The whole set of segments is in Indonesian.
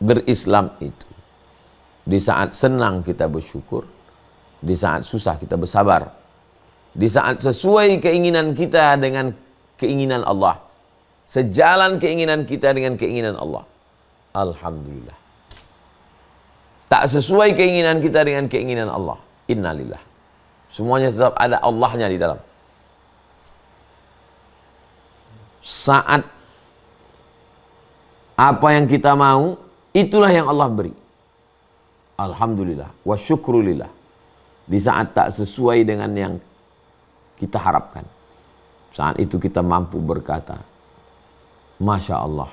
berislam itu, di saat senang kita bersyukur, di saat susah kita bersabar, di saat sesuai keinginan kita dengan keinginan Allah, sejalan keinginan kita dengan keinginan Allah, alhamdulillah. Tak sesuai keinginan kita dengan keinginan Allah, innalillah. Semuanya tetap ada Allahnya di dalam. Saat apa yang kita mau, itulah yang Allah beri. Alhamdulillah wa syukrulillah. Di saat tak sesuai dengan yang kita harapkan, saat itu kita mampu berkata, Masya Allah,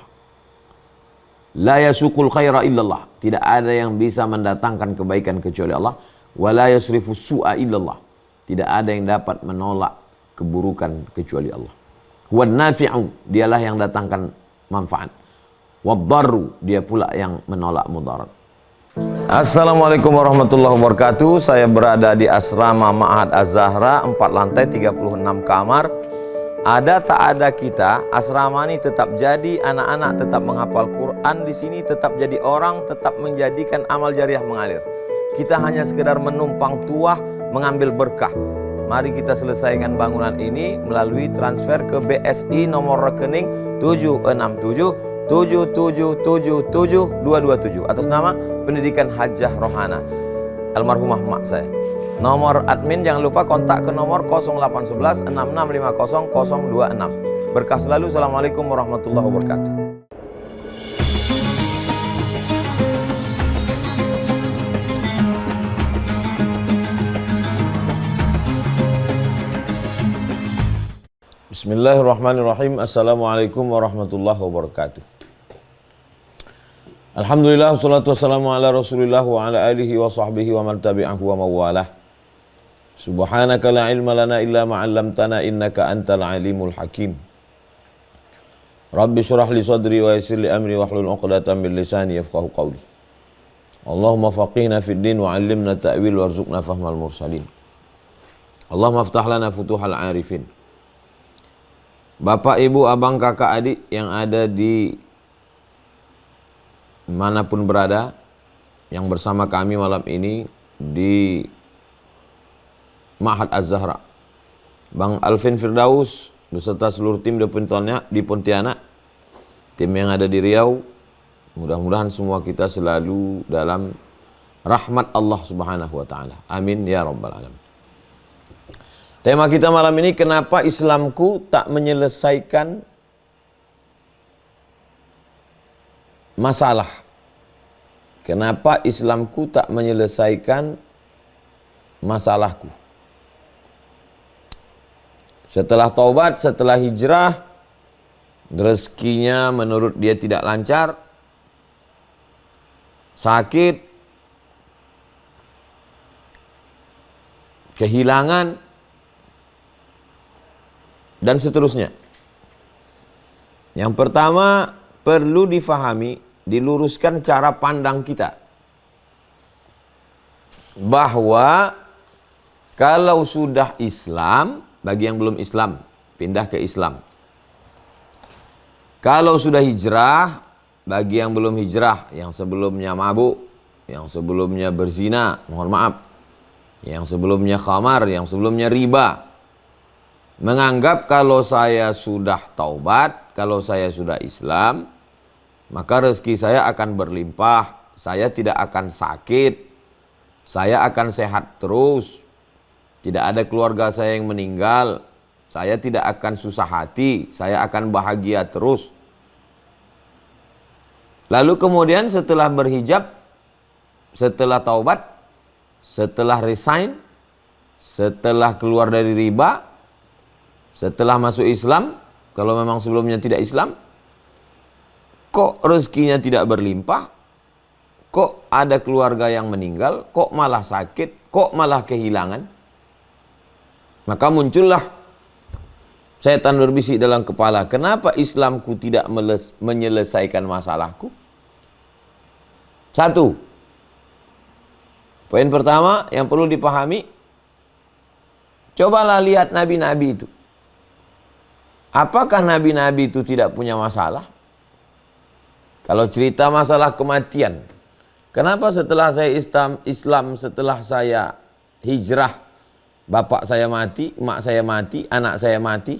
la yasukul khaira illallah. Tidak ada yang bisa mendatangkan kebaikan kecuali Allah. Wa la yasrifu su'a illallah. Tidak ada yang dapat menolak keburukan kecuali Allah. Wa nafi'u, dialah yang datangkan manfaat. Wa dharru, dia pula yang menolak mudarat. Assalamualaikum warahmatullahi wabarakatuh. Saya berada di asrama Ma'had Az-Zahra, 4 lantai 36 kamar. Ada tak ada kita, asrama ini tetap jadi, anak-anak tetap menghafal Quran di sini, tetap jadi orang, tetap menjadikan amal jariah mengalir. Kita hanya sekedar menumpang tuah, mengambil berkah. Mari kita selesaikan bangunan ini melalui transfer ke BSI nomor rekening 767 7777227 atas nama Pendidikan Hajah Rohana, almarhumah mak saya. Nomor admin jangan lupa kontak ke nomor 0811 6650 026. Berkah selalu. Assalamualaikum warahmatullahi wabarakatuh. Bismillahirrahmanirrahim. Assalamualaikum warahmatullahi wabarakatuh. Alhamdulillah, wassalatu wassalamu ala rasulillah wa ala alihi wa sahbihi wa man tabi'ahu wa mawalah. Subhanaka la ilma lana illa ma'allamtana innaka antal alimul hakim. Rabbi syurah li sadri wa yassir li amri wa hlul uqdatan min lisani yafqahu qawli. Allahumma faqihna fid din wa 'allimna ta'wil warzuqna fahmal mursalin. Allahumma aftah lana futuhal arifin. Bapak, ibu, abang, kakak, adik yang ada di manapun berada, yang bersama kami malam ini di Ma'had Az-Zahra, Bang Alvin Firdaus beserta seluruh tim di Pontianak, tim yang ada di Riau, mudah-mudahan semua kita selalu dalam rahmat Allah Subhanahu wa taala. Amin ya rabbal alamin. Tema kita malam ini, kenapa Islamku tak menyelesaikan masalah. Kenapa Islamku tak menyelesaikan masalahku? Setelah taubat, setelah hijrah, rezekinya menurut dia tidak lancar, sakit, kehilangan, dan seterusnya. Yang pertama, perlu difahami, diluruskan cara pandang kita, bahwa kalau sudah Islam, bagi yang belum Islam, pindah ke Islam. Kalau sudah hijrah, bagi yang belum hijrah, yang sebelumnya mabuk, yang sebelumnya berzina, mohon maaf, yang sebelumnya khamar, yang sebelumnya riba, menganggap kalau saya sudah taubat, kalau saya sudah Islam, maka rezeki saya akan berlimpah, saya tidak akan sakit, saya akan sehat terus, tidak ada keluarga saya yang meninggal, saya tidak akan susah hati, saya akan bahagia terus. Lalu kemudian setelah berhijab, setelah taubat, setelah resign, setelah keluar dari riba, setelah masuk Islam, kalau memang sebelumnya tidak Islam, kok rezekinya tidak berlimpah, kok ada keluarga yang meninggal, kok malah sakit, kok malah kehilangan. Maka muncullah setan berbisik dalam kepala, kenapa Islamku tidak menyelesaikan masalahku? Satu, poin pertama yang perlu dipahami, cobalah lihat nabi-nabi itu. Apakah nabi-nabi itu tidak punya masalah? Kalau cerita masalah kematian, kenapa setelah saya Islam, setelah saya hijrah, bapak saya mati, emak saya mati, anak saya mati.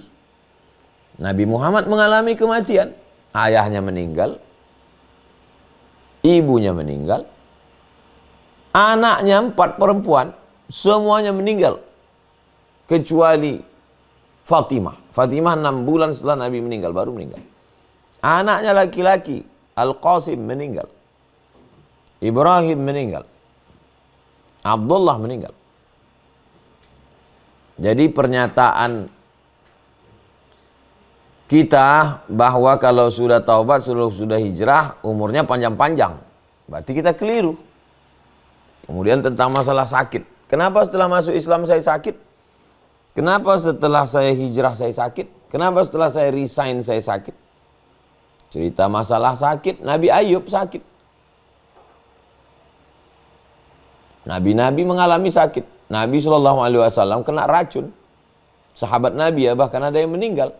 Nabi Muhammad mengalami kematian. Ayahnya meninggal, ibunya meninggal, anaknya 4 perempuan, semuanya meninggal. Kecuali Fatimah. Fatimah 6 bulan setelah Nabi meninggal, baru meninggal. Anaknya laki-laki, Al-Qasim meninggal. Ibrahim meninggal. Abdullah meninggal. Jadi pernyataan kita bahwa kalau sudah taubat, sudah hijrah, umurnya panjang-panjang, berarti kita keliru. Kemudian tentang masalah sakit. Kenapa setelah masuk Islam saya sakit? Kenapa setelah saya hijrah saya sakit? Kenapa setelah saya resign saya sakit? Cerita masalah sakit, Nabi Ayub sakit. Nabi-nabi mengalami sakit. Nabi SAW kena racun. Sahabat Nabi ya, bahkan ada yang meninggal.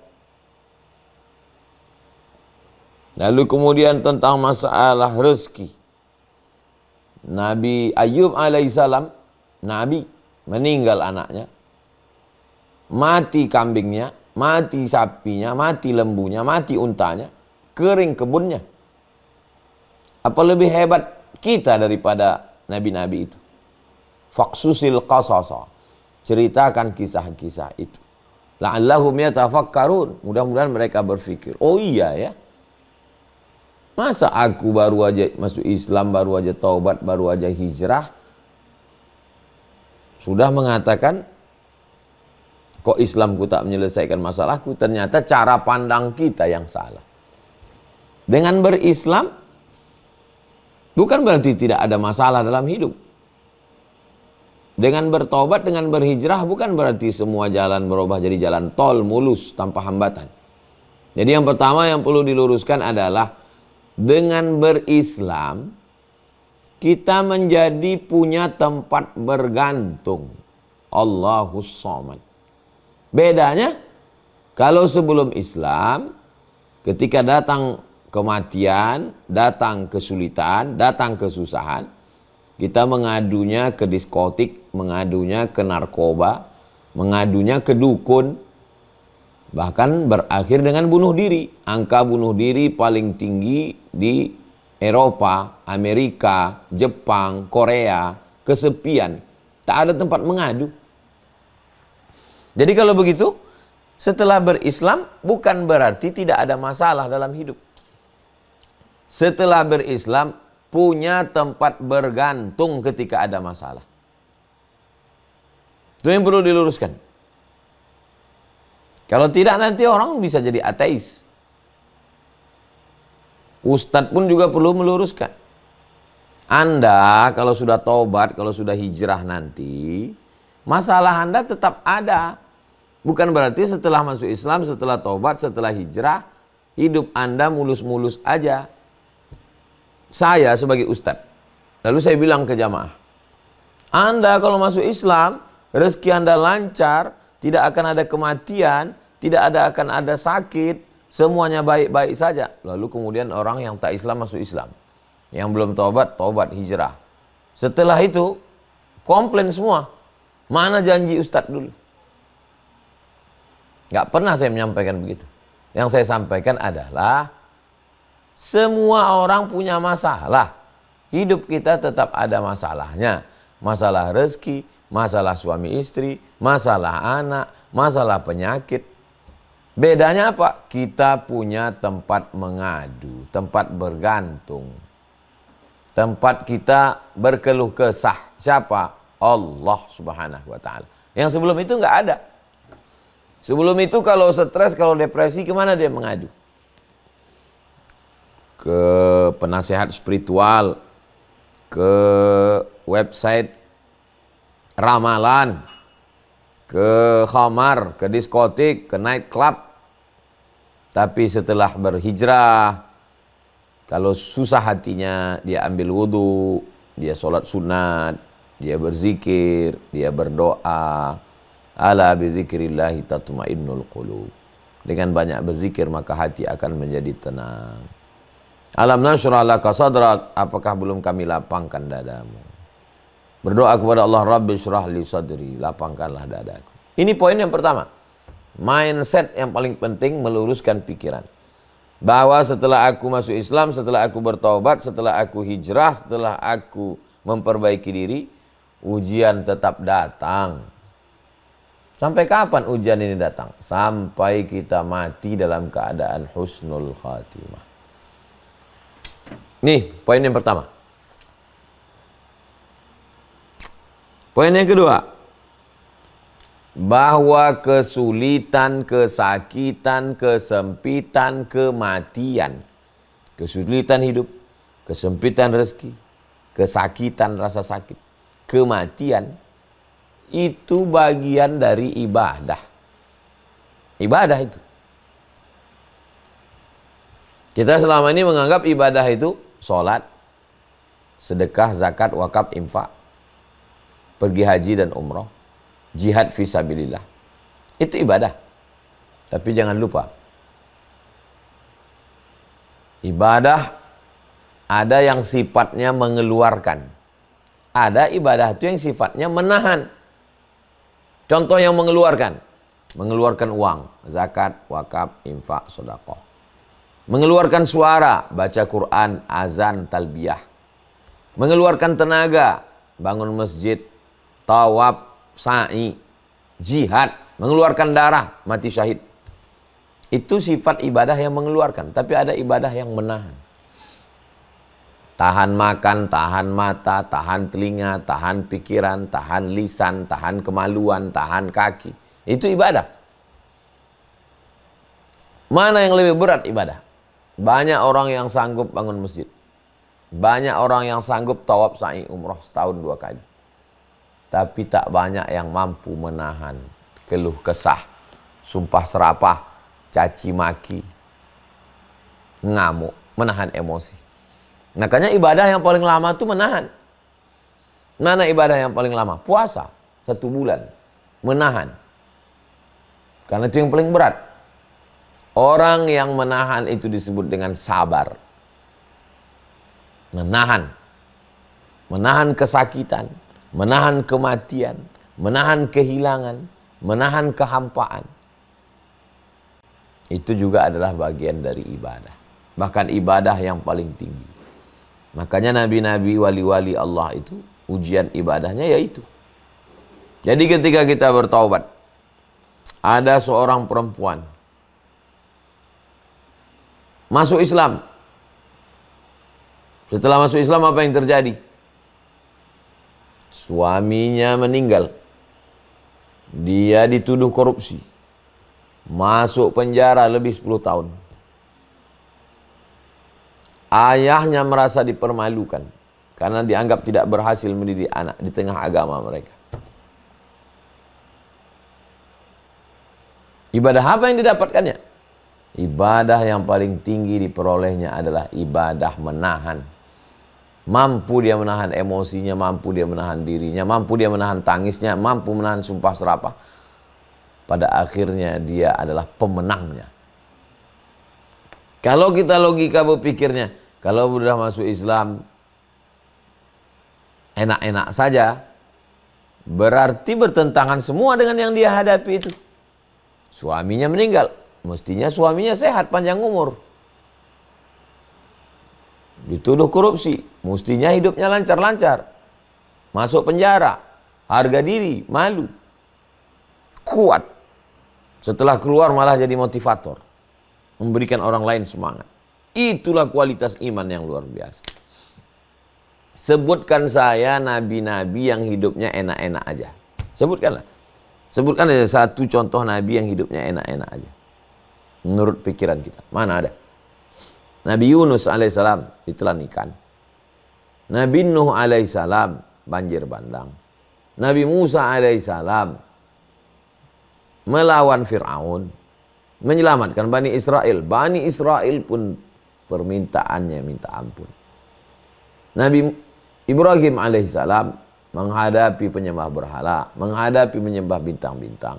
Lalu kemudian tentang masalah rezeki. Nabi Ayub alaihissalam, Nabi meninggal anaknya. Mati kambingnya, mati sapinya, mati lembunya, mati untanya. Kering kebunnya. Apa lebih hebat kita daripada nabi-nabi itu? Faqsusil qasasa. Ceritakan kisah-kisah itu. La'allahum yatafakkarun. Mudah-mudahan mereka berpikir, oh iya ya. Masa aku baru aja masuk Islam, baru aja taubat, baru aja hijrah, sudah mengatakan kok Islamku tak menyelesaikan masalahku? Ternyata cara pandang kita yang salah. Dengan berislam bukan berarti tidak ada masalah dalam hidup. Dengan bertobat, dengan berhijrah bukan berarti semua jalan berubah jadi jalan tol mulus tanpa hambatan. Jadi yang pertama yang perlu diluruskan adalah dengan berislam kita menjadi punya tempat bergantung. Allahus Samad. Bedanya kalau sebelum Islam ketika datang kematian, datang kesulitan, datang kesusahan, kita mengadunya ke diskotik, mengadunya ke narkoba, mengadunya ke dukun, bahkan berakhir dengan bunuh diri. Angka bunuh diri paling tinggi di Eropa, Amerika, Jepang, Korea, kesepian. Tak ada tempat mengadu. Jadi kalau begitu, setelah berislam bukan berarti tidak ada masalah dalam hidup. Setelah berislam punya tempat bergantung ketika ada masalah. Itu yang perlu diluruskan. Kalau tidak nanti orang bisa jadi ateis. Ustadz pun juga perlu meluruskan. Anda kalau sudah taubat, kalau sudah hijrah nanti, masalah Anda tetap ada. Bukan berarti setelah masuk Islam, setelah taubat, setelah hijrah, hidup Anda mulus-mulus aja. Saya sebagai ustadz, lalu saya bilang ke jamaah, Anda kalau masuk Islam, rezeki Anda lancar, tidak akan ada kematian, tidak akan ada sakit, semuanya baik-baik saja. Lalu kemudian orang yang tak Islam masuk Islam, yang belum taubat, taubat hijrah. Setelah itu komplain semua, mana janji ustadz dulu? Gak pernah saya menyampaikan begitu. Yang saya sampaikan adalah semua orang punya masalah. Hidup kita tetap ada masalahnya. Masalah rezeki, masalah suami istri, masalah anak, masalah penyakit. Bedanya apa? Kita punya tempat mengadu, tempat bergantung. Tempat kita berkeluh kesah. Siapa? Allah Subhanahu wa ta'ala. Yang sebelum itu nggak ada. Sebelum itu kalau stres, kalau depresi, kemana dia mengadu? Ke penasehat spiritual, ke website ramalan, ke khamar, ke diskotik, ke night club. Tapi setelah berhijrah, kalau susah hatinya, dia ambil wudhu, dia sholat sunat, dia berzikir, dia berdoa. Ala bizikrillahi tatmainnul qulub. Dengan banyak berzikir maka hati akan menjadi tenang. Alam nashrah laka sadrak, apakah belum kami lapangkan dadamu? Berdoa kepada Allah, Rabbi syrah li sadri, lapangkanlah dadaku. Ini poin yang pertama. Mindset yang paling penting, meluruskan pikiran. Bahwa setelah aku masuk Islam, setelah aku bertaubat, setelah aku hijrah, setelah aku memperbaiki diri, ujian tetap datang. Sampai kapan ujian ini datang? Sampai kita mati dalam keadaan husnul khatimah. Nih, poin yang pertama. Poin yang kedua, bahwa kesulitan, kesakitan, kesempitan, kematian, kesulitan hidup, kesempitan rezeki, kesakitan rasa sakit, kematian, itu bagian dari ibadah. Ibadah itu. Kita selama ini menganggap ibadah itu sholat, sedekah, zakat, wakaf, infak, pergi haji dan umrah, jihad fisabilillah. Itu ibadah. Tapi jangan lupa, ibadah ada yang sifatnya mengeluarkan. Ada ibadah itu yang sifatnya menahan. Contoh yang mengeluarkan. Mengeluarkan uang, zakat, wakaf, infak, sedekah. Mengeluarkan suara, baca Quran, azan, talbiyah. Mengeluarkan tenaga, bangun masjid, tawaf, sa'i, jihad, mengeluarkan darah, mati syahid. Itu sifat ibadah yang mengeluarkan. Tapi ada ibadah yang menahan. Tahan makan, tahan mata, tahan telinga, tahan pikiran, tahan lisan, tahan kemaluan, tahan kaki. Itu ibadah. Mana yang lebih berat ibadah? Banyak orang yang sanggup bangun masjid. Banyak orang yang sanggup tawaf sa'i umrah setahun 2 kali. Tapi tak banyak yang mampu menahan keluh kesah, sumpah serapah, caci maki, ngamuk, menahan emosi. Makanya ibadah yang paling lama itu menahan. Mana ibadah yang paling lama? Puasa 1 bulan. Menahan. Karena itu yang paling berat. Orang yang menahan itu disebut dengan sabar. Menahan. Menahan kesakitan, menahan kematian, menahan kehilangan, menahan kehampaan. Itu juga adalah bagian dari ibadah. Bahkan ibadah yang paling tinggi. Makanya nabi-nabi, wali-wali Allah itu ujian ibadahnya yaitu. Jadi ketika kita bertaubat, ada seorang perempuan masuk Islam. Setelah masuk Islam apa yang terjadi? Suaminya meninggal. Dia dituduh korupsi. Masuk penjara lebih 10 tahun. Ayahnya merasa dipermalukan karena dianggap tidak berhasil mendidik anak di tengah agama mereka. Ibadah apa yang didapatkannya? Ibadah yang paling tinggi diperolehnya adalah ibadah menahan. Mampu dia menahan emosinya, mampu dia menahan dirinya, mampu dia menahan tangisnya, mampu menahan sumpah serapah. Pada akhirnya dia adalah pemenangnya. Kalau kita logika berpikirnya, kalau sudah masuk Islam enak-enak saja, berarti bertentangan semua dengan yang dia hadapi itu. Suaminya meninggal, mestinya suaminya sehat, panjang umur. Dituduh korupsi, mestinya hidupnya lancar-lancar. Masuk penjara, harga diri, malu. Kuat. Setelah keluar malah jadi motivator. Memberikan orang lain semangat. Itulah kualitas iman yang luar biasa. Sebutkan saya nabi-nabi yang hidupnya enak-enak aja. Sebutkanlah. Sebutkan ada satu contoh nabi yang hidupnya enak-enak aja. Menurut pikiran kita. Mana ada? Nabi Yunus alaihissalam ditelan ikan. Nabi Nuh alaihissalam banjir bandang. Nabi Musa alaihissalam melawan Fir'aun. Menyelamatkan Bani Israel. Bani Israel pun permintaannya minta ampun. Nabi Ibrahim alaihissalam menghadapi penyembah berhala, menghadapi menyembah bintang-bintang.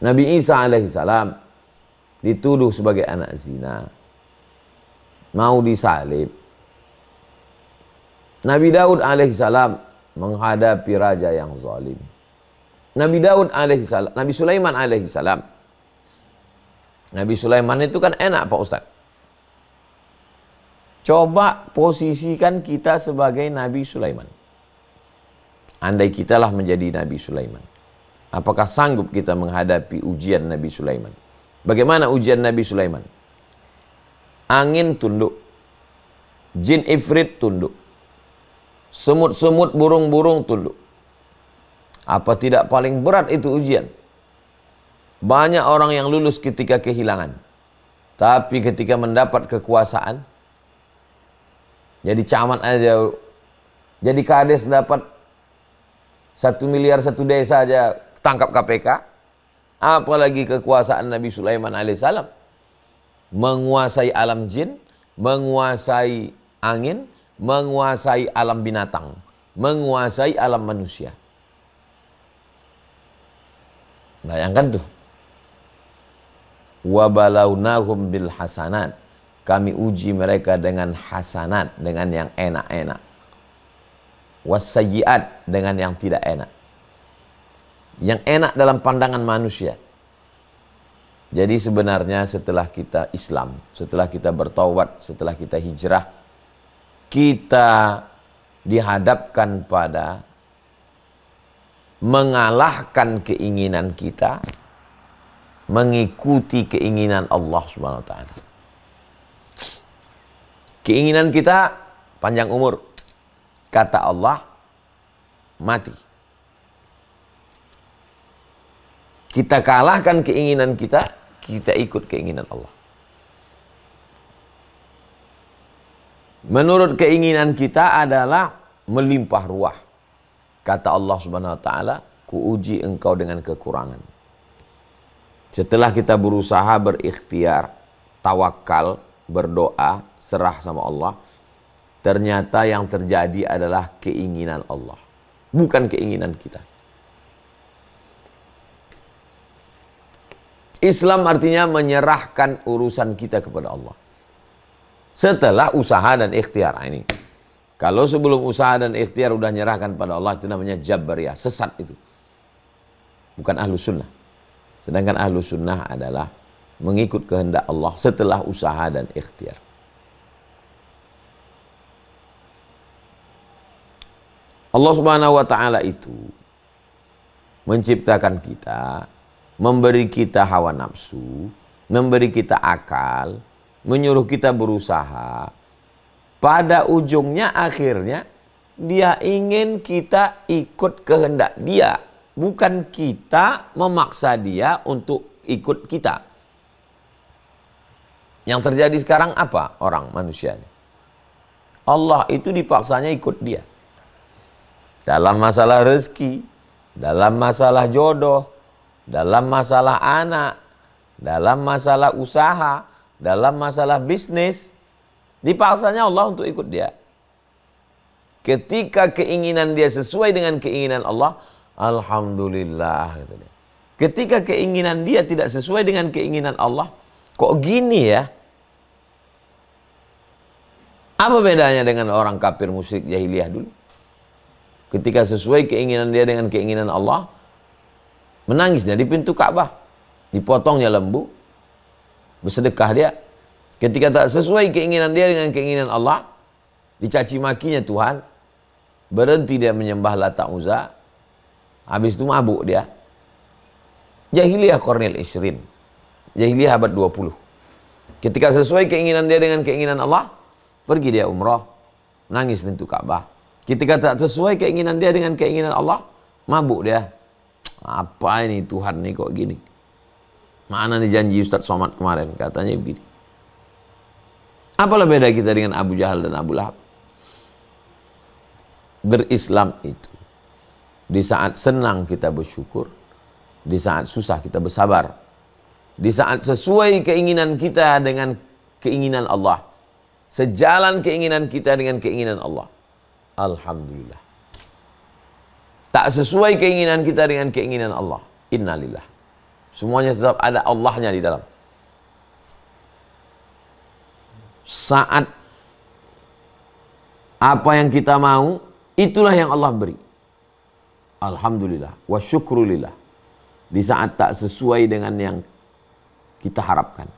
Nabi Isa alaihissalam dituduh sebagai anak zina. mau disalib, Nabi Daud alaihissalam menghadapi raja yang zalim. Nabi Daud alaihissalam, Nabi Sulaiman alaihissalam. Nabi Sulaiman itu kan enak Pak Ustaz. Coba posisikan kita sebagai Nabi Sulaiman. Andai kitalah menjadi Nabi Sulaiman, apakah sanggup kita menghadapi ujian Nabi Sulaiman? Bagaimana ujian Nabi Sulaiman? Angin tunduk, jin ifrit tunduk, semut-semut, burung-burung tunduk. Apa tidak paling berat itu ujian? Banyak orang yang lulus ketika kehilangan, tapi ketika mendapat kekuasaan, jadi camat aja, jadi kades dapat 1 miliar 1 desa aja tangkap KPK. Apalagi kekuasaan Nabi Sulaiman alaihissalam. Menguasai alam jin, menguasai angin, menguasai alam binatang, menguasai alam manusia. Bayangkan tuh. Wabalawnahum bil hasanat. Kami uji mereka dengan hasanat, dengan yang enak-enak. Wasayyiat, dengan yang tidak enak. Yang enak dalam pandangan manusia. Jadi sebenarnya setelah kita Islam, setelah kita bertaubat, setelah kita hijrah, kita dihadapkan pada mengalahkan keinginan kita, mengikuti keinginan Allah Subhanahu wa taala. Keinginan kita panjang umur. Kata Allah, mati. Kita kalahkan keinginan kita, kita ikut keinginan Allah. Menurut keinginan kita adalah melimpah ruah. Kata Allah Subhanahu wa taala, kuuji engkau dengan kekurangan. Setelah kita berusaha, berikhtiar, tawakal, berdoa, serah sama Allah, ternyata yang terjadi adalah keinginan Allah, bukan keinginan kita. Islam artinya menyerahkan urusan kita kepada Allah. Setelah usaha dan ikhtiar. Ini. Kalau sebelum usaha dan ikhtiar udah nyerahkan pada Allah, itu namanya Jabariyah, sesat itu. Bukan ahlu sunnah. Sedangkan ahlu sunnah adalah mengikut kehendak Allah setelah usaha dan ikhtiar. Allah Subhanahu wa taala itu menciptakan kita, memberi kita hawa nafsu, memberi kita akal, menyuruh kita berusaha. Pada ujungnya akhirnya dia ingin kita ikut kehendak dia, bukan kita memaksa dia untuk ikut kita. Yang terjadi sekarang apa orang manusia ini? Allah itu dipaksanya ikut dia. Dalam masalah rezeki, dalam masalah jodoh, dalam masalah anak, dalam masalah usaha, dalam masalah bisnis, dipaksanya Allah untuk ikut dia. Ketika keinginan dia sesuai dengan keinginan Allah, alhamdulillah. Ketika keinginan dia tidak sesuai dengan keinginan Allah, kok gini ya? Apa bedanya dengan orang kafir musyrik jahiliyah dulu? Ketika sesuai keinginan dia dengan keinginan Allah, menangisnya di pintu Ka'bah, dipotongnya lembu, bersedekah dia. Ketika tak sesuai keinginan dia dengan keinginan Allah, dicaci makinya Tuhan, berhenti dia menyembah Lata Uzza, habis itu mabuk dia. Jahiliyah Qarnil Ishrin, jahiliyah abad 20. Ketika sesuai keinginan dia dengan keinginan Allah, pergi dia umrah, nangis pintu Ka'bah. Ketika tak sesuai keinginan dia dengan keinginan Allah, mabuk dia. Apa ini Tuhan nih kok gini? Mana nih janji Ustaz Somad kemarin? Katanya begini. Apalah beda kita dengan Abu Jahal dan Abu Lahab? Berislam itu, di saat senang kita bersyukur, di saat susah kita bersabar, di saat sesuai keinginan kita dengan keinginan Allah, sejalan keinginan kita dengan keinginan Allah, alhamdulillah. Tak sesuai keinginan kita dengan keinginan Allah, innalillah. Semuanya tetap ada Allahnya di dalam. Saat apa yang kita mau, itulah yang Allah beri. Alhamdulillah wa syukrulillah. Di saat tak sesuai dengan yang kita harapkan,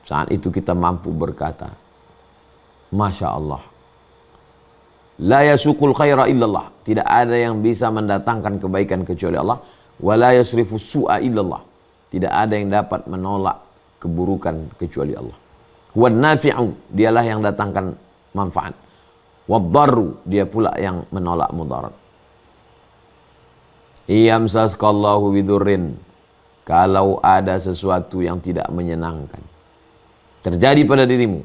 saat itu kita mampu berkata, Masya Allah, la yasukul khaira illallah. Tidak ada yang bisa mendatangkan kebaikan kecuali Allah. Wa la yasrifu su'a illallah. Tidak ada yang dapat menolak keburukan kecuali Allah. Wa nafi'u, dialah yang datangkan manfaat. Wa dharru, dia pula yang menolak mudarat. Iyamsaskallahu bidurrin, kalau ada sesuatu yang tidak menyenangkan terjadi pada dirimu,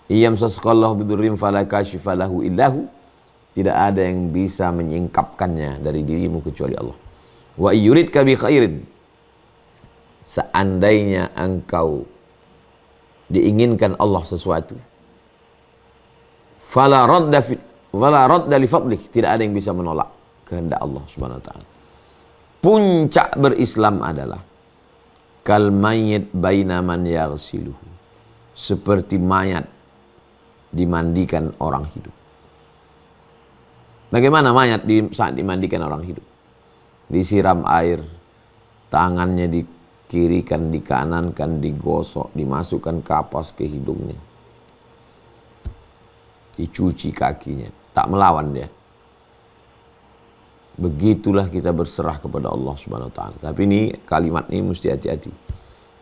iyamsaskallahu bidurrin fala kashifa lahu illahu, tidak ada yang bisa menyingkapkannya dari dirimu kecuali Allah. Wa yuridka bi khairin, seandainya engkau diinginkan Allah sesuatu, fala radda li fadlih, tidak ada yang bisa menolak kehendak Allah Subhanahu wa taala. Puncak berislam adalah kal mayyit baina man yaghsiluhu, seperti mayat dimandikan orang hidup. Bagaimana mayat saat dimandikan orang hidup? Disiram air, tangannya dikirikan, dikanankan, digosok, dimasukkan kapas ke hidungnya, dicuci kakinya, tak melawan dia. Begitulah kita berserah kepada Allah Subhanahu wa taala. Tapi ini kalimat ini mesti hati-hati.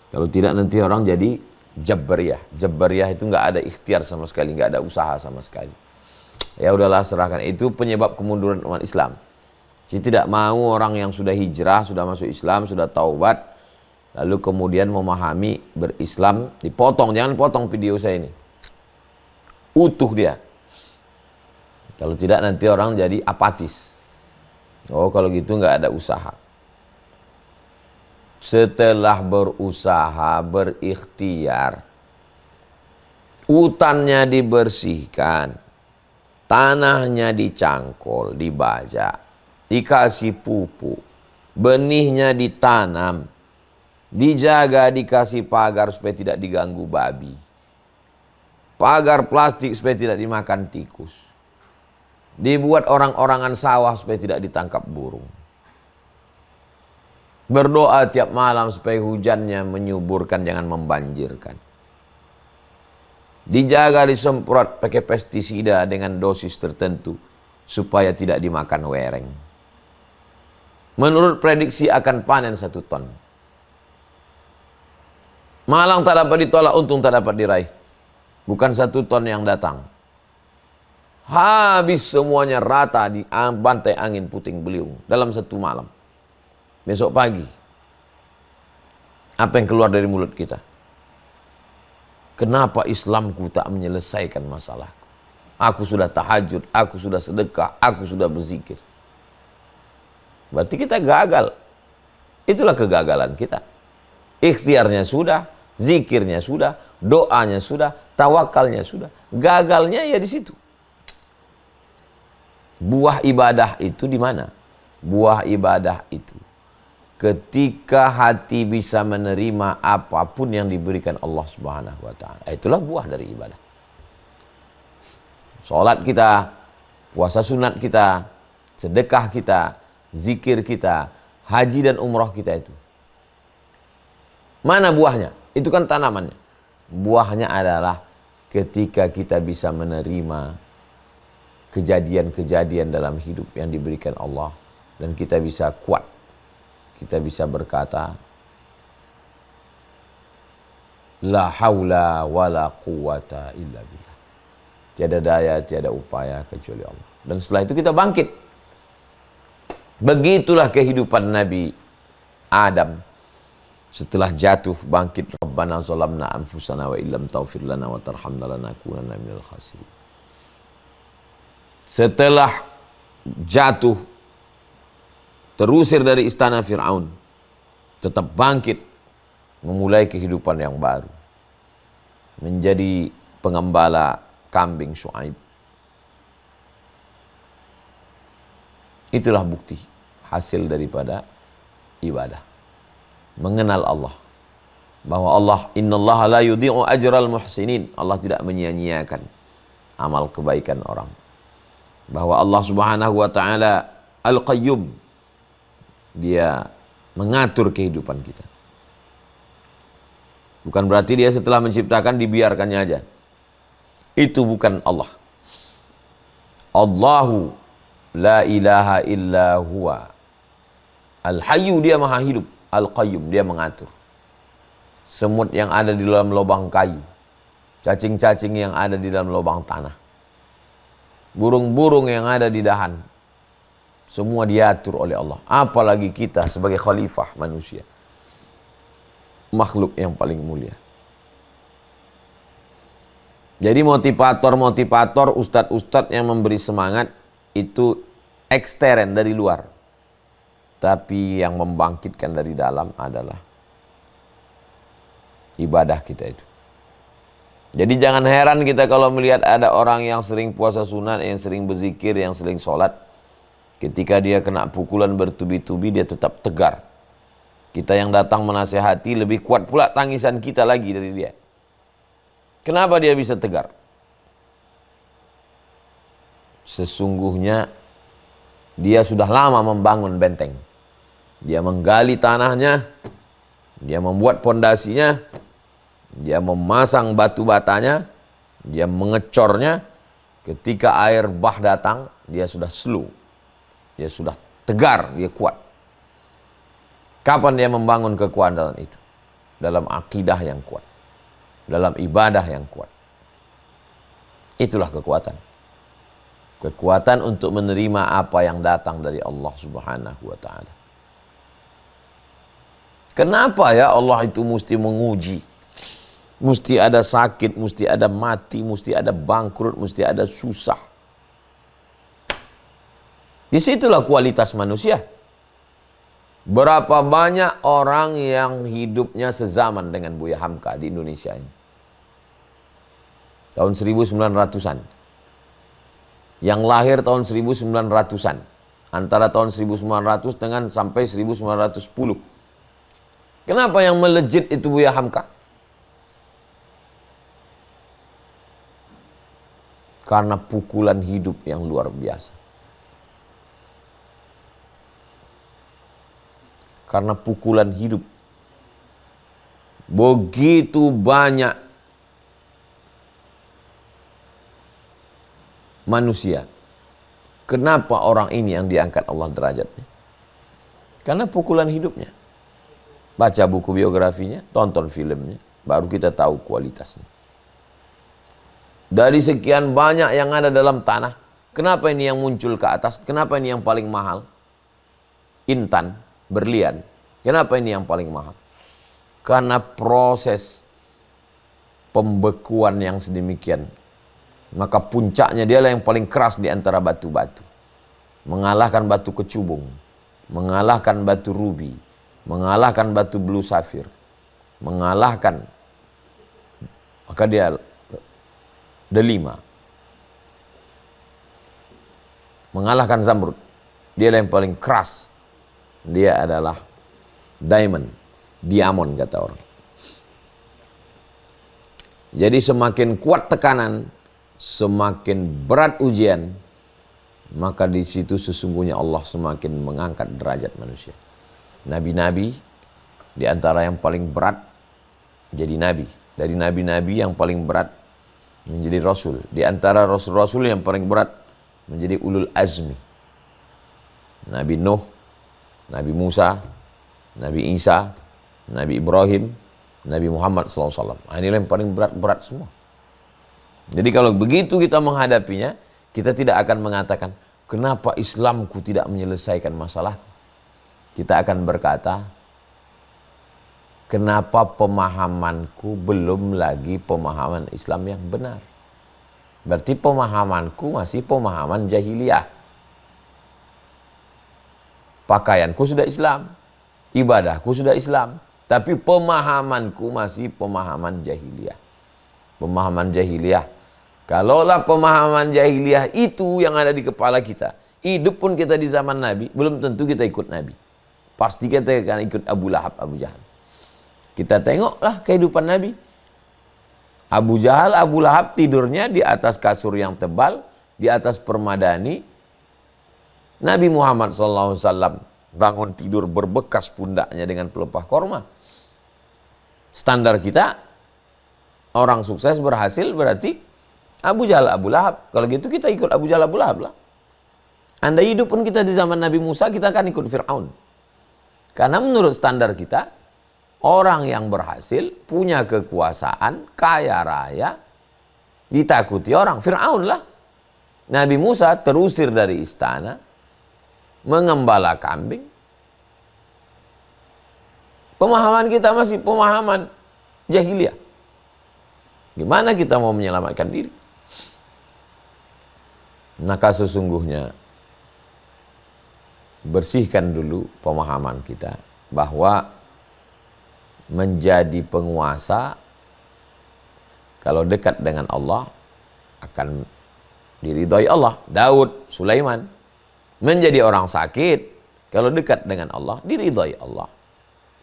Kalau tidak nanti orang jadi Jabariyah. Jabariyah itu nggak ada ikhtiar sama sekali, nggak ada usaha sama sekali. Ya udahlah, serahkan. Itu penyebab kemunduran umat Islam. Jadi tidak mau orang yang sudah hijrah, sudah masuk Islam, sudah taubat, lalu kemudian memahami berislam, dipotong. Jangan potong video saya ini, utuh dia. Kalau tidak nanti orang jadi apatis. Oh, kalau gitu nggak ada usaha. Setelah berusaha, berikhtiar, hutannya dibersihkan, tanahnya dicangkul, dibajak, dikasih pupuk, benihnya ditanam, dijaga, dikasih pagar supaya tidak diganggu babi, pagar plastik supaya tidak dimakan tikus, dibuat orang-orangan sawah supaya tidak ditangkap burung. Berdoa tiap malam supaya hujannya menyuburkan, jangan membanjirkan. Dijaga, disemprot pakai pestisida dengan dosis tertentu supaya tidak dimakan wereng. Menurut prediksi akan panen 1 ton. Malang tak dapat ditolak, untung tak dapat diraih. Bukan 1 ton yang datang. Habis semuanya rata di bantai angin puting beliung dalam 1 malam. Besok pagi, apa yang keluar dari mulut kita? Kenapa Islamku tak menyelesaikan masalahku? Aku sudah tahajud, aku sudah sedekah, aku sudah berzikir. Berarti kita gagal. Itulah kegagalan kita. Ikhtiarnya sudah, zikirnya sudah, doanya sudah, tawakalnya sudah. Gagalnya ya di situ. Buah ibadah itu di mana? Buah ibadah itu ketika hati bisa menerima apapun yang diberikan Allah Subhanahu wa taala. Itulah buah dari ibadah. Salat kita, puasa sunat kita, sedekah kita, zikir kita, haji dan umrah kita itu. Mana buahnya? Itu kan tanamannya. Buahnya adalah ketika kita bisa menerima kejadian-kejadian dalam hidup yang diberikan Allah, dan kita bisa kuat. Kita bisa berkata, la haula wala quwata illa billah. Tiada daya, tiada upaya kecuali Allah. Dan setelah itu kita bangkit. Begitulah kehidupan Nabi Adam. Setelah jatuh, bangkit. Rabbana zalamna anfusana wa illam taghfir lana wa tarhamna lanakunanna minal khasirin. Setelah jatuh, terusir dari istana Fir'aun, tetap bangkit, memulai kehidupan yang baru, menjadi pengembala kambing Syuaib. Itulah bukti hasil daripada ibadah, mengenal Allah. bahwa Allah, innallaha la yudhi'u ajral muhsinin, Allah tidak menyia-nyiakan amal kebaikan orang. Bahwa Allah Subhanahu wa taala Al-Qayyum, dia mengatur kehidupan kita. Bukan berarti dia setelah menciptakan dibiarkannya aja. Itu bukan Allah. Allahu la ilaha illa huwa Al-Hayyu, dia maha hidup. Al-Qayyum, dia mengatur. Semut yang ada di dalam lubang kayu, cacing-cacing yang ada di dalam lubang tanah, burung-burung yang ada di dahan, semua diatur oleh Allah. Apalagi kita sebagai khalifah manusia, makhluk yang paling mulia. Jadi motivator-motivator, ustadz-ustadz yang memberi semangat itu ekstern dari luar. Tapi yang membangkitkan dari dalam adalah ibadah kita itu. Jadi jangan heran kita kalau melihat ada orang yang sering puasa sunat, yang sering berzikir, yang sering sholat, ketika dia kena pukulan bertubi-tubi dia tetap tegar. Kita yang datang menasehati lebih kuat pula tangisan kita lagi dari dia. Kenapa dia bisa tegar? Sesungguhnya dia sudah lama membangun benteng. Dia menggali tanahnya, dia membuat pondasinya, dia memasang batu batanya, dia mengecornya. Ketika air bah datang, dia sudah slow, dia sudah tegar, dia kuat. Kapan dia membangun kekuatan itu? Dalam akidah yang kuat, dalam ibadah yang kuat. Itulah kekuatan. Kekuatan untuk menerima apa yang datang dari Allah Subhanahu wa ta'ala. Kenapa ya Allah itu mesti menguji? Mesti ada sakit, mesti ada mati, mesti ada bangkrut, mesti ada susah. Disitulah kualitas manusia. Berapa banyak orang yang hidupnya sezaman dengan Buya Hamka di Indonesia ini? Tahun 1900-an. Yang lahir tahun 1900-an. Antara tahun 1900 dengan sampai 1910. Kenapa yang melejit itu Buya Hamka? Karena pukulan hidup yang luar biasa. Karena pukulan hidup. Begitu banyak manusia. Kenapa orang ini yang diangkat Allah derajatnya? Karena pukulan hidupnya. Baca buku biografinya, tonton filmnya, baru kita tahu kualitasnya. Dari sekian banyak yang ada dalam tanah, kenapa ini yang muncul ke atas? Kenapa ini yang paling mahal? Intan, berlian. Kenapa ini yang paling mahal? Karena proses pembekuan yang sedemikian. Maka puncaknya dialah yang paling keras di antara batu-batu. Mengalahkan batu kecubung, mengalahkan batu rubi, mengalahkan batu blue safir, mengalahkan, maka dia delima, mengalahkan zamrud. Dia yang paling keras. Dia adalah diamond kata orang. Jadi semakin kuat tekanan, semakin berat ujian, maka di situ sesungguhnya Allah semakin mengangkat derajat manusia. Nabi-nabi di antara yang paling berat jadi nabi. Dari nabi-nabi yang paling berat menjadi rasul. Di antara rasul-rasul yang paling berat menjadi ulul azmi. Nabi Nuh, Nabi Musa, Nabi Isa, Nabi Ibrahim, Nabi Muhammad SAW. Inilah yang paling berat-berat semua. Jadi kalau begitu kita menghadapinya, kita tidak akan mengatakan, kenapa Islamku tidak menyelesaikan masalah? Kita akan berkata, kenapa pemahamanku belum lagi pemahaman Islam yang benar? Berarti pemahamanku masih pemahaman jahiliyah. Pakaianku sudah Islam, ibadahku sudah Islam, tapi pemahamanku masih pemahaman jahiliyah. Pemahaman jahiliyah. Kalaulah pemahaman jahiliyah itu yang ada di kepala kita, hidup pun kita di zaman Nabi, belum tentu kita ikut Nabi. Pasti kita akan ikut Abu Lahab, Abu Jahal. Kita tengoklah kehidupan Nabi. Abu Jahal, Abu Lahab tidurnya di atas kasur yang tebal, di atas permadani. Nabi Muhammad SAW bangun tidur berbekas pundaknya dengan pelepah korma. Standar kita, orang sukses berhasil berarti Abu Jahal, Abu Lahab. Kalau gitu kita ikut Abu Jahal, Abu Lahab lah. Anda hidup pun kita di zaman Nabi Musa, kita akan ikut Fir'aun. Karena menurut standar kita, orang yang berhasil, punya kekuasaan, kaya raya, ditakuti orang. Fir'aun lah. Nabi Musa terusir dari istana, mengembala kambing. Pemahaman kita masih pemahaman jahiliyah. Gimana kita mau menyelamatkan diri? Maka sesungguhnya bersihkan dulu pemahaman kita bahwa menjadi penguasa kalau dekat dengan Allah akan diridhai Allah. Daud, Sulaiman menjadi orang sakit kalau dekat dengan Allah diridhai Allah.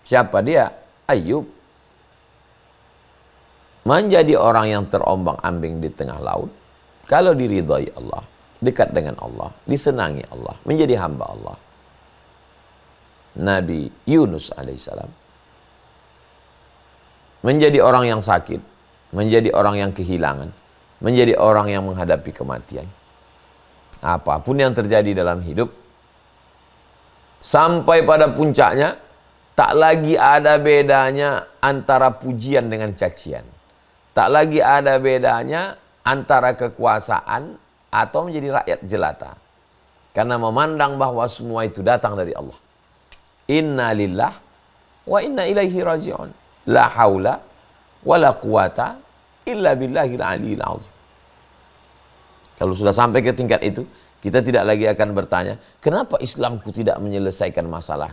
Siapa dia? Ayub menjadi orang yang terombang-ambing di tengah laut kalau diridhai Allah, dekat dengan Allah, disenangi Allah, menjadi hamba Allah. Nabi Yunus alaihissalam menjadi orang yang sakit, menjadi orang yang kehilangan, menjadi orang yang menghadapi kematian. Apapun yang terjadi dalam hidup, sampai pada puncaknya, tak lagi ada bedanya antara pujian dengan cacian. Tak lagi ada bedanya antara kekuasaan atau menjadi rakyat jelata. Karena memandang bahwa semua itu datang dari Allah. Inna lillah wa inna ilaihi raji'un. La haula wa la quwata illa billahil aliyil azim. Kalau sudah sampai ke tingkat itu, kita tidak lagi akan bertanya, kenapa Islamku tidak menyelesaikan masalah?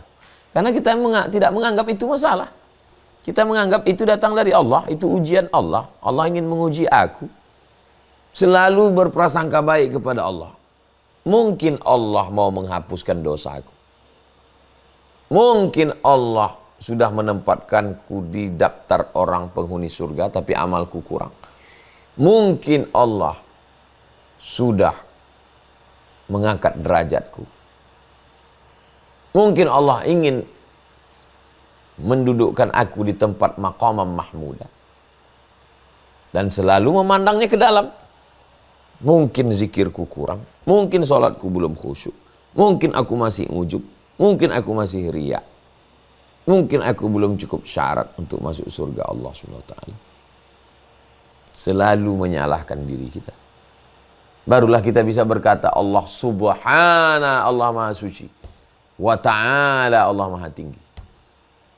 Karena kita tidak menganggap itu masalah. Kita menganggap itu datang dari Allah, itu ujian Allah. Allah ingin menguji aku. Selalu berprasangka baik kepada Allah. Mungkin Allah mau menghapuskan dosaku. Mungkin Allah sudah menempatkanku di daftar orang penghuni surga, tapi amalku kurang. Mungkin Allah sudah mengangkat derajatku. Mungkin Allah ingin mendudukkan aku di tempat maqamam mahmudah. Dan selalu memandangnya ke dalam. Mungkin zikirku kurang. Mungkin sholatku belum khusyuk. Mungkin aku masih ujub. Mungkin aku masih riya. Mungkin aku belum cukup syarat untuk masuk surga Allah SWT. Selalu menyalahkan diri kita. Barulah kita bisa berkata Allah subhana, Allah maha suci. Wa ta'ala, Allah maha tinggi.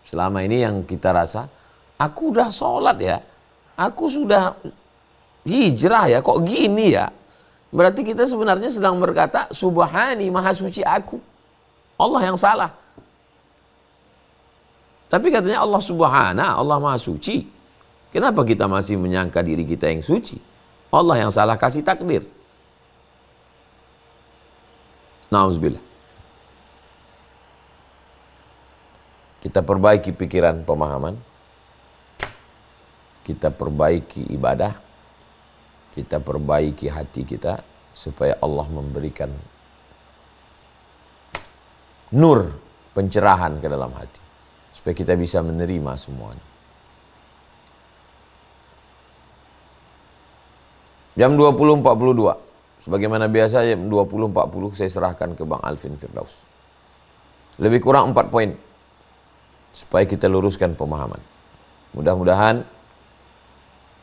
Selama ini yang kita rasa, aku udah sholat ya. Aku sudah hijrah ya, kok gini ya? Berarti kita sebenarnya sedang berkata, subhani, maha suci aku. Allah yang salah. Tapi katanya Allah subhana, Allah maha suci. Kenapa kita masih menyangka diri kita yang suci? Allah yang salah kasih takdir. Nauzubillah. Kita perbaiki pikiran pemahaman. Kita perbaiki ibadah. Kita perbaiki hati kita supaya Allah memberikan nur, pencerahan ke dalam hati. Supaya kita bisa menerima semuanya. Jam 20.42. Sebagaimana biasa jam 20.40 saya serahkan ke Bang Alvin Firdaus. Lebih kurang 4 poin. Supaya kita luruskan pemahaman. Mudah-mudahan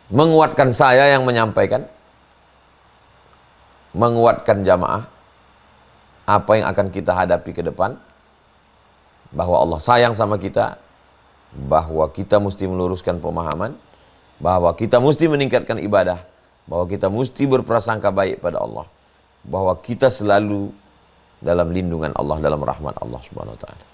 menguatkan saya yang menyampaikan, menguatkan jamaah, apa yang akan kita hadapi ke depan, bahwa Allah sayang sama kita, bahwa kita mesti meluruskan pemahaman, bahwa kita mesti meningkatkan ibadah, bahwa kita mesti berprasangka baik pada Allah, bahwa kita selalu dalam lindungan Allah, dalam rahmat Allah Subhanahu wa taala.